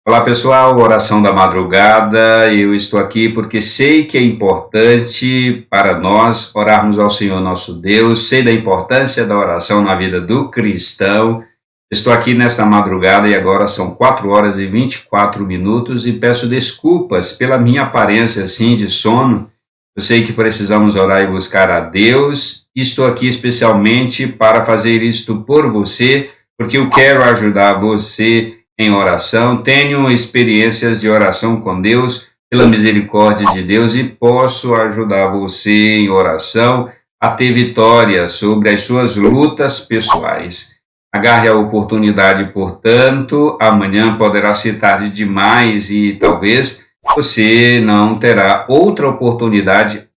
Olá pessoal, oração da madrugada. Eu estou aqui porque sei que é importante para nós orarmos ao Senhor nosso Deus, sei da importância da oração na vida do cristão. Estou aqui nesta madrugada e agora são 4 horas e 24 minutos e peço desculpas pela minha aparência assim de sono. Eu sei que precisamos orar e buscar a Deus. Estou aqui especialmente para fazer isto por você, porque eu quero ajudar você em oração, tenho experiências de oração com Deus, pela misericórdia de Deus, e posso ajudar você em oração a ter vitória sobre as suas lutas pessoais. Agarre a oportunidade, portanto, amanhã poderá ser tarde demais e talvez você não terá outra oportunidade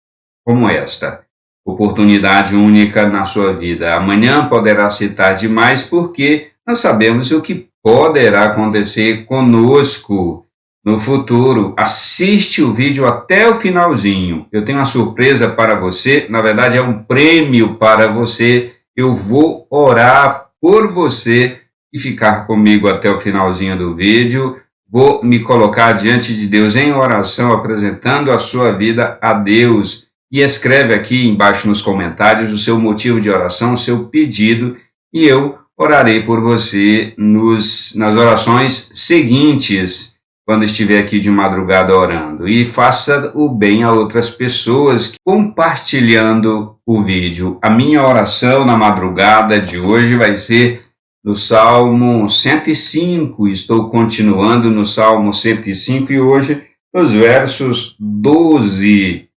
como esta. Oportunidade única na sua vida. Amanhã poderá ser tarde demais porque nós sabemos o que poderá acontecer conosco no futuro. Assiste o vídeo até o finalzinho. Eu tenho uma surpresa para você, na verdade é um prêmio para você. Eu vou orar por você e ficar comigo até o finalzinho do vídeo. Vou me colocar diante de Deus em oração, apresentando a sua vida a Deus. E escreve aqui embaixo nos comentários o seu motivo de oração, o seu pedido, e eu orarei por você nas orações seguintes, quando estiver aqui de madrugada orando. E faça o bem a outras pessoas, compartilhando o vídeo. A minha oração na madrugada de hoje vai ser no Salmo 105. Estou continuando no Salmo 105 e hoje nos versos 12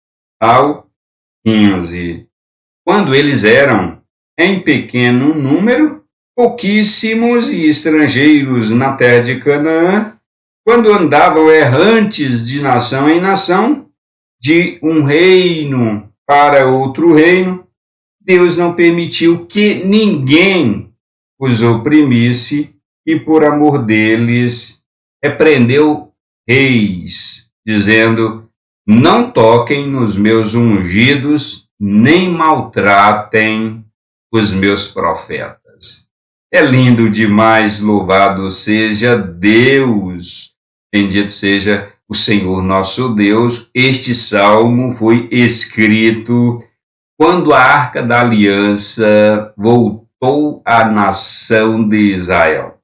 ao 15. Quando eles eram em pequeno número, pouquíssimos e estrangeiros na terra de Canaã, quando andavam errantes de nação em nação, de um reino para outro reino, Deus não permitiu que ninguém os oprimisse e por amor deles repreendeu reis, dizendo: não toquem nos meus ungidos, nem maltratem os meus profetas. É lindo demais, louvado seja Deus, bendito seja o Senhor nosso Deus. Este salmo foi escrito quando a Arca da Aliança voltou à nação de Israel.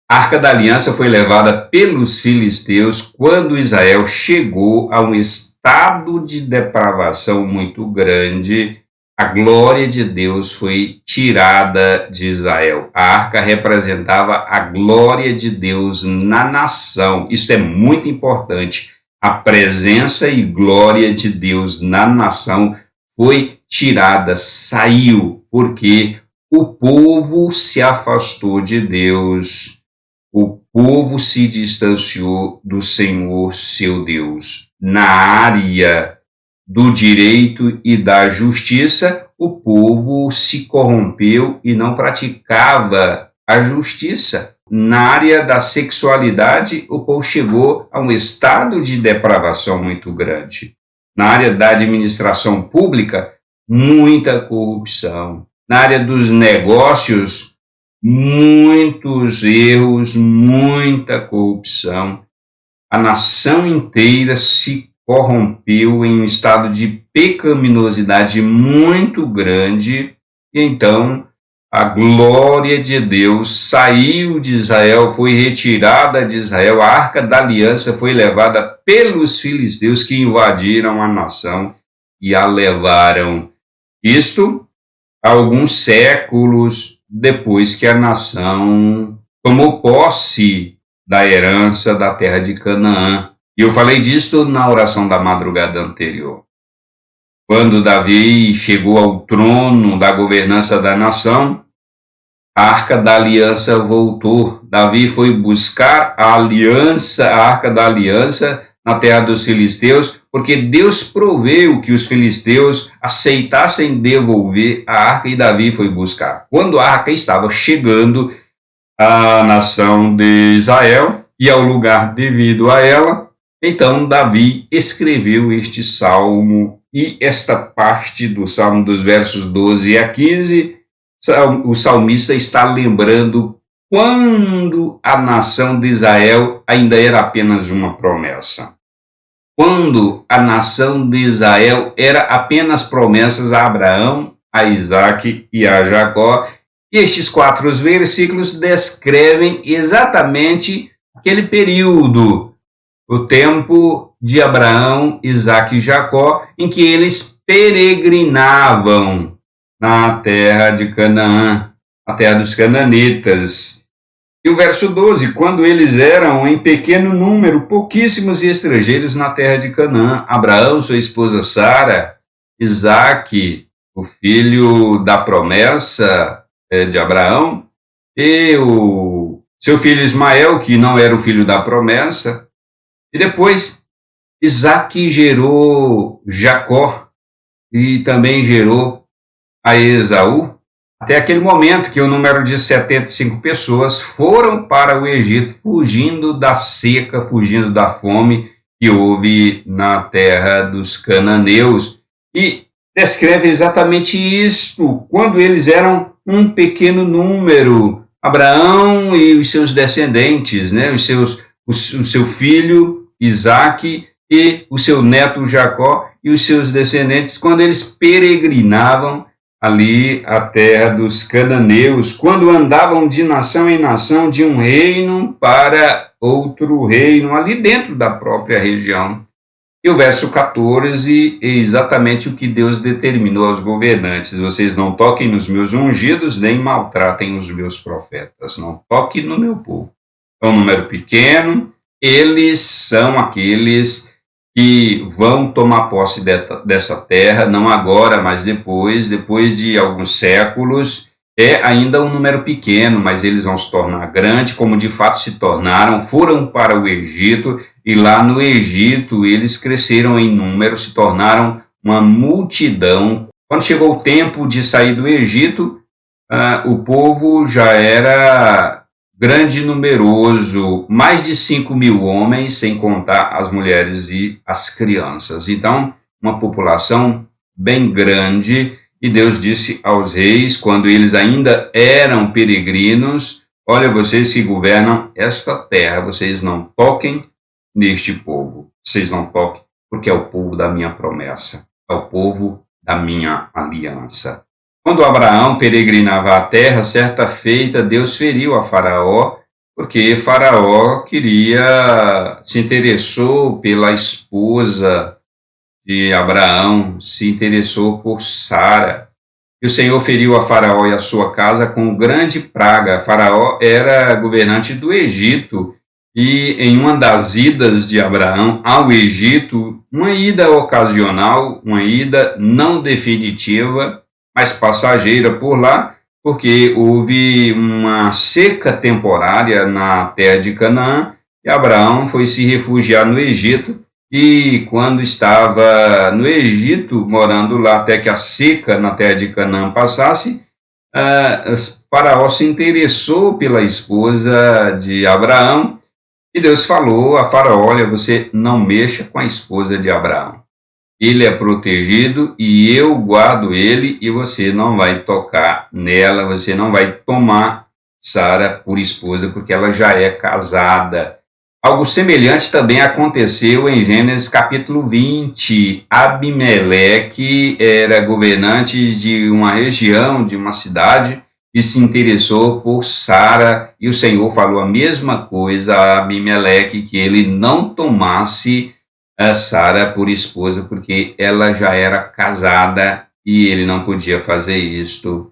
A Arca da Aliança foi levada pelos filisteus quando Israel chegou a um estado de depravação muito grande. A glória de Deus foi tirada de Israel. A arca representava a glória de Deus na nação. Isso é muito importante. A presença e glória de Deus na nação foi tirada, saiu, porque o povo se afastou de Deus. O povo se distanciou do Senhor, seu Deus. Na área do direito e da justiça, o povo se corrompeu e não praticava a justiça. Na área da sexualidade, o povo chegou a um estado de depravação muito grande. Na área da administração pública, muita corrupção. Na área dos negócios, muitos erros, muita corrupção. A nação inteira se corrompeu em um estado de pecaminosidade muito grande, e então a glória de Deus saiu de Israel, foi retirada de Israel, a Arca da Aliança foi levada pelos filisteus que invadiram a nação e a levaram. Isto alguns séculos depois que a nação tomou posse da herança da terra de Canaã. E eu falei disso na oração da madrugada anterior. Quando Davi chegou ao trono da governança da nação, a Arca da Aliança voltou. Davi foi buscar a aliança, a Arca da Aliança na terra dos filisteus, porque Deus proveu que os filisteus aceitassem devolver a arca e Davi foi buscar. Quando a arca estava chegando à nação de Israel e ao lugar devido a ela, então Davi escreveu este salmo, e esta parte do salmo dos versos 12 a 15, o salmista está lembrando quando a nação de Israel ainda era apenas uma promessa. Quando a nação de Israel era apenas promessas a Abraão, a Isaque e a Jacó. E estes 4 versículos descrevem exatamente aquele período, o tempo de Abraão, Isaque e Jacó, em que eles peregrinavam na terra de Canaã, a terra dos cananitas. E o verso 12, quando eles eram em pequeno número, pouquíssimos estrangeiros na terra de Canaã, Abraão, sua esposa Sara, Isaque, o filho da promessa de Abraão, e o seu filho Ismael, que não era o filho da promessa, e depois Isaque gerou Jacó, e também gerou a Esaú, até aquele momento que o número de 75 pessoas foram para o Egito, fugindo da seca, fugindo da fome que houve na terra dos cananeus. E descreve exatamente isto, quando eles eram um pequeno número, Abraão e os seus descendentes, né? o seu filho Isaque e o seu neto Jacó e os seus descendentes, quando eles peregrinavam ali a terra dos cananeus, quando andavam de nação em nação, de um reino para outro reino, ali dentro da própria região. E o verso 14 é exatamente o que Deus determinou aos governantes: vocês não toquem nos meus ungidos, nem maltratem os meus profetas, não toquem no meu povo. É um número pequeno, eles são aqueles que vão tomar posse dessa terra, não agora, mas depois de alguns séculos. É ainda um número pequeno, mas eles vão se tornar grandes, como de fato se tornaram, foram para o Egito, e lá no Egito eles cresceram em número, se tornaram uma multidão. Quando chegou o tempo de sair do Egito, o povo já era grande e numeroso, mais de 5.000 homens, sem contar as mulheres e as crianças. Então, uma população bem grande, e Deus disse aos reis, quando eles ainda eram peregrinos: olha, vocês que governam esta terra, vocês não toquem neste povo, vocês não toquem, porque é o povo da minha promessa, é o povo da minha aliança. Quando Abraão peregrinava a terra, certa feita, Deus feriu a Faraó, porque Faraó se interessou pela esposa de Abraão, se interessou por Sara. E o Senhor feriu a Faraó e a sua casa com grande praga. Faraó era governante do Egito, e em uma das idas de Abraão ao Egito, uma ida ocasional, uma ida não definitiva, mas passageira por lá, porque houve uma seca temporária na terra de Canaã, e Abraão foi se refugiar no Egito, e quando estava no Egito, morando lá até que a seca na terra de Canaã passasse, Faraó se interessou pela esposa de Abraão, e Deus falou a Faraó: olha, você não mexa com a esposa de Abraão. Ele é protegido e eu guardo ele, e você não vai tocar nela, você não vai tomar Sara por esposa, porque ela já é casada. Algo semelhante também aconteceu em Gênesis capítulo 20. Abimeleque era governante de uma região, de uma cidade, e se interessou por Sara, e o Senhor falou a mesma coisa a Abimeleque, que ele não tomasse Sara por esposa, porque ela já era casada e ele não podia fazer isto.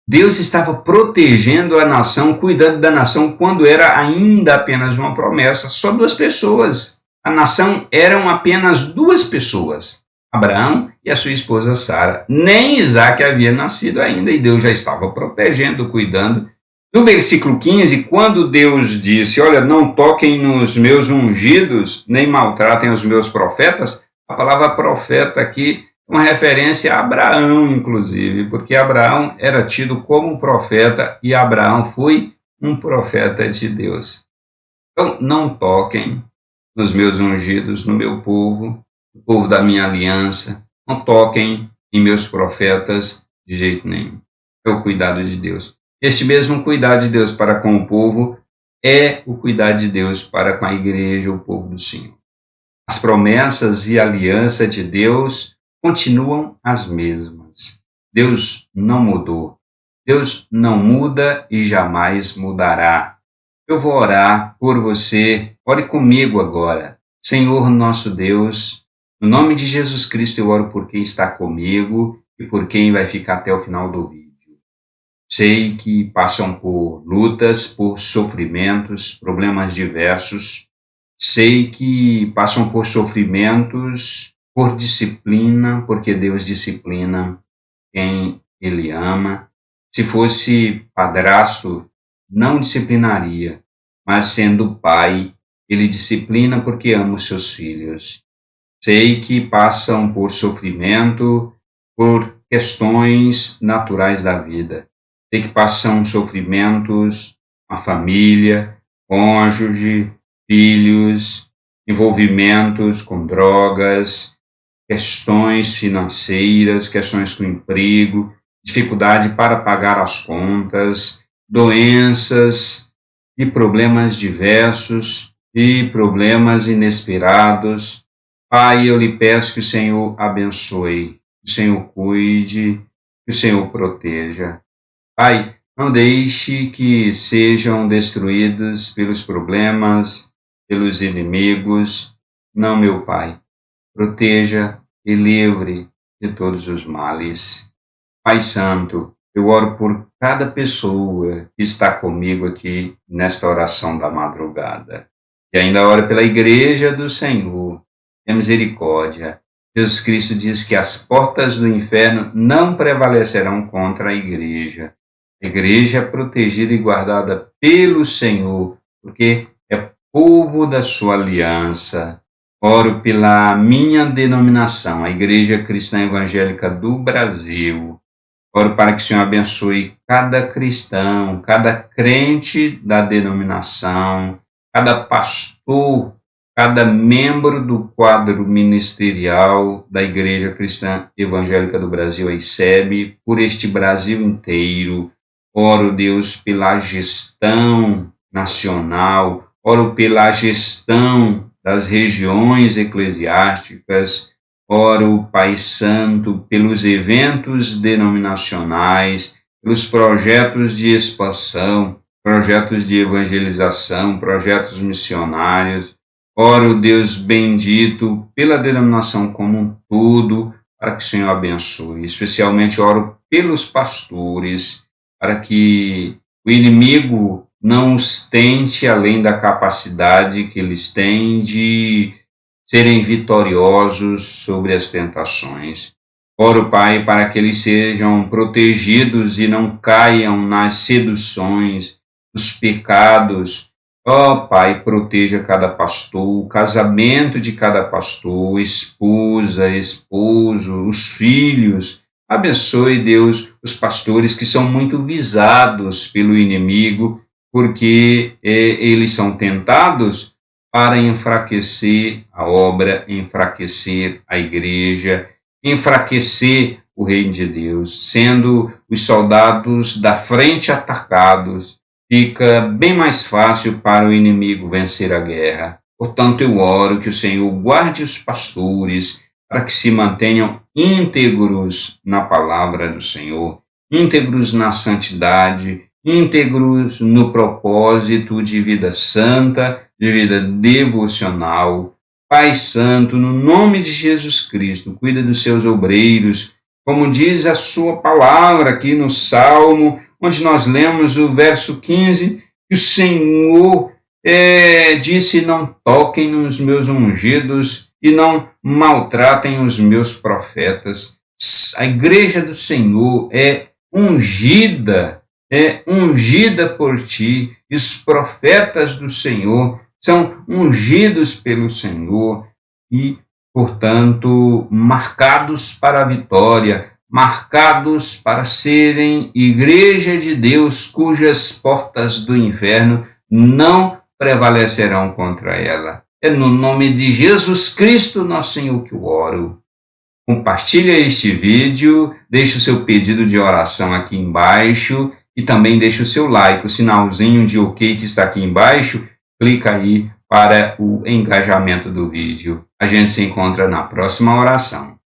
Deus estava protegendo a nação, cuidando da nação, quando era ainda apenas uma promessa. Só 2 pessoas. A nação eram apenas 2 pessoas: Abraão e a sua esposa Sara. Nem Isaque havia nascido ainda, e Deus já estava protegendo, cuidando. No versículo 15, quando Deus disse: olha, não toquem nos meus ungidos, nem maltratem os meus profetas, a palavra profeta aqui é uma referência a Abraão, inclusive, porque Abraão era tido como profeta, e Abraão foi um profeta de Deus. Então, não toquem nos meus ungidos, no meu povo, o povo da minha aliança, não toquem em meus profetas de jeito nenhum. É o cuidado de Deus. Este mesmo cuidado de Deus para com o povo é o cuidado de Deus para com a igreja, o povo do Senhor. As promessas e a aliança de Deus continuam as mesmas. Deus não mudou. Deus não muda e jamais mudará. Eu vou orar por você. Ore comigo agora. Senhor nosso Deus, no nome de Jesus Cristo eu oro por quem está comigo e por quem vai ficar até o final do vídeo. Sei que passam por lutas, por sofrimentos, problemas diversos. Sei que passam por sofrimentos, por disciplina, porque Deus disciplina quem Ele ama. Se fosse padrasto, não disciplinaria, mas sendo pai, Ele disciplina porque ama os seus filhos. Sei que passam por sofrimento, por questões naturais da vida. Sei que passam sofrimentos, a família, cônjuge, filhos, envolvimentos com drogas, questões financeiras, questões com emprego, dificuldade para pagar as contas, doenças e problemas diversos e problemas inesperados. Pai, eu lhe peço que o Senhor abençoe, que o Senhor cuide, que o Senhor proteja. Pai, não deixe que sejam destruídos pelos problemas, pelos inimigos. Não, meu Pai. Proteja e livre de todos os males. Pai Santo, eu oro por cada pessoa que está comigo aqui nesta oração da madrugada. E ainda oro pela Igreja do Senhor. Tenha misericórdia. Jesus Cristo diz que as portas do inferno não prevalecerão contra a Igreja. A igreja é protegida e guardada pelo Senhor, porque é povo da sua aliança. Oro pela minha denominação, a Igreja Cristã Evangélica do Brasil. Oro para que o Senhor abençoe cada cristão, cada crente da denominação, cada pastor, cada membro do quadro ministerial da Igreja Cristã Evangélica do Brasil, a ICEB, por este Brasil inteiro. Oro, Deus, pela gestão nacional, oro pela gestão das regiões eclesiásticas, oro, Pai Santo, pelos eventos denominacionais, pelos projetos de expansão, projetos de evangelização, projetos missionários. Oro, Deus bendito, pela denominação como um todo, para que o Senhor abençoe. Especialmente oro pelos pastores, para que o inimigo não os tente além da capacidade que eles têm de serem vitoriosos sobre as tentações. Oro, Pai, para que eles sejam protegidos e não caiam nas seduções, nos pecados. Ó, Pai, proteja cada pastor, o casamento de cada pastor, esposa, esposo, os filhos. Abençoe, Deus, os pastores que são muito visados pelo inimigo, porque eles são tentados para enfraquecer a obra, enfraquecer a igreja, enfraquecer o reino de Deus. Sendo os soldados da frente atacados, fica bem mais fácil para o inimigo vencer a guerra. Portanto, eu oro que o Senhor guarde os pastores, para que se mantenham íntegros na palavra do Senhor, íntegros na santidade, íntegros no propósito de vida santa, de vida devocional. Pai Santo, no nome de Jesus Cristo, cuida dos seus obreiros, como diz a sua palavra aqui no Salmo, onde nós lemos o verso 15, que o Senhor disse: não toquem nos meus ungidos e não maltratem os meus profetas. A igreja do Senhor é ungida por ti, e os profetas do Senhor são ungidos pelo Senhor e, portanto, marcados para a vitória, marcados para serem igreja de Deus, cujas portas do inferno não prevalecerão contra ela. É no nome de Jesus Cristo, nosso Senhor, que eu oro. Compartilha este vídeo, deixe o seu pedido de oração aqui embaixo e também deixe o seu like, o sinalzinho de OK que está aqui embaixo, clica aí para o engajamento do vídeo. A gente se encontra na próxima oração.